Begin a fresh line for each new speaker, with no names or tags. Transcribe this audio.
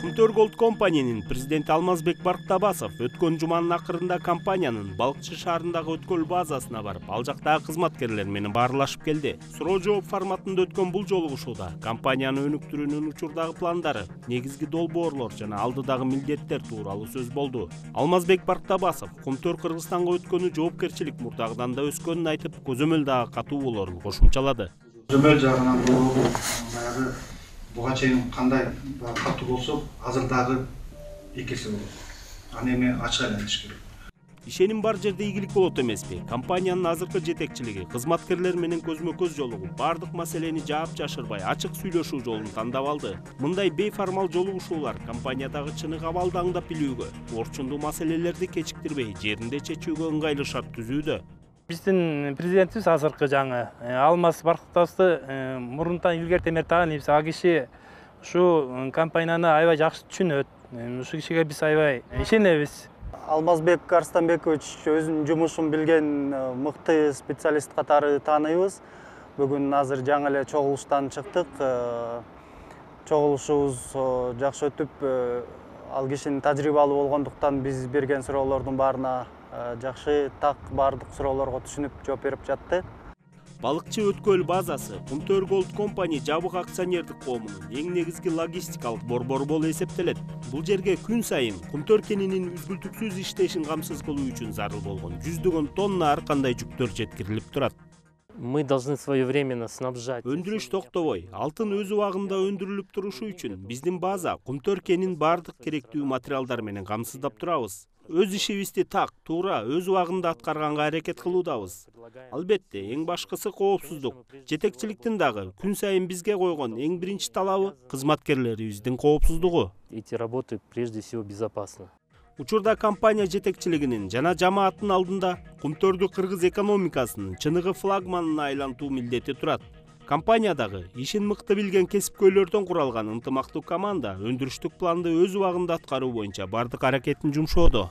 Кумтөр Gold компаниянын президенти Алмазбек Барктабасов өткөн жуманын акырында компаниянын Балыкчы шаарындагы өткөл базасына барып, ал жактагы кызматкерлер менен баарлашып келди. Суроо жооп форматында өткөн бул жолугушууда компанияны өнүктүрүүнүн учурдагы пландары, негизги долбоорлор жана алдыдагы милдеттер тууралуу сөз болду. Алмазбек Барктабасов Кумтөр Кыргызстанга өткөнү жоопкерчилик мурдагыдан да өскөнүн айтып, көзөмөл дагы катуу болорун кошумчалады.
Көзөмөл жагынан баягы буга чейин кандай катуу болсо, азыр дагы экеси болот. Аны эми ачык айлантыш керек.
Ишеним бар жерде ийгилик болот эмеспи? Компаниянын азыркы жетекчилиги кызматкерлер менен көзмө-көз жолугуп, бардык маселени жаап жашырбай ачык сүйлөшүү жолун тандап алды. Мындай бейформал жолугушуулар компаниядагы чыныгы абалды аңдап билүүгө, орчундуу маселелерди кечиктирбей жеринде чечүүгө ыңгайлуу шарт түзүүдө.
Биздин президентибиз азыркы жаңы Алмаз Барктабасовду мурунтан илгертемер тааныйбыз. А киши ушу компанияны аябай жакшы түшүнөт. Ушу кишиге биз аябай ишенебиз.
Алмазбек Арстанбекович өзүнүн жумушун билген мыкты специалист катары тааныйбыз. Бүгүн азыр жаңы эле чогулуштан чыктык. Чогулушубуз жакшы өтүп, ал кишинин тажрыйбалуу болгондуктан биз берген суроолордун баарына жакшы так бардык суроолорго түшүнүп жооп берип жатты.
Балыкчы өткөл базасы Кумтөр Gold компани жабык акционердик коомунун эң негизги логистикалык борбору болуп эсептелет. Бул жерге күн сайын Кумтөр кенинин үзгүлтүксүз иштешин камсыз кылуу үчүн зарыл болгон жүздөгөн тонна ар кандай жүктөр жеткирилип турат.
Мы должны своевременно снабжать.
Өндүрүш токтобой, алтын өз убагында өндүрүлүп турушу үчүн биздин база Кумтөр кенин бардык керектүү материалдар менен камсыздап турабыз. Өз ишибизди так, туура, өз убагында аткарганга аракет кылуудабыз. Албетте, эң башкысы коопсуздук. Жетекчиликтин дагы күн сайын бизге койгон эң биринчи талабы кызматкерлерибиздин коопсуздугу.
Эти работы прежде всего безопасны.
Учурда компания жетекчилигинин жана жамааттын алдында Кумтөрдү кыргыз экономикасынын чыныгы флагманына айлантуу милдети турат. Компаниядагы ишин мыкты билген кесипкөйлөрдөн куралган ынтымактуу команда өндүрүштүк планды өз убагында аткаруу боюнча бардык аракетин жумшоодо.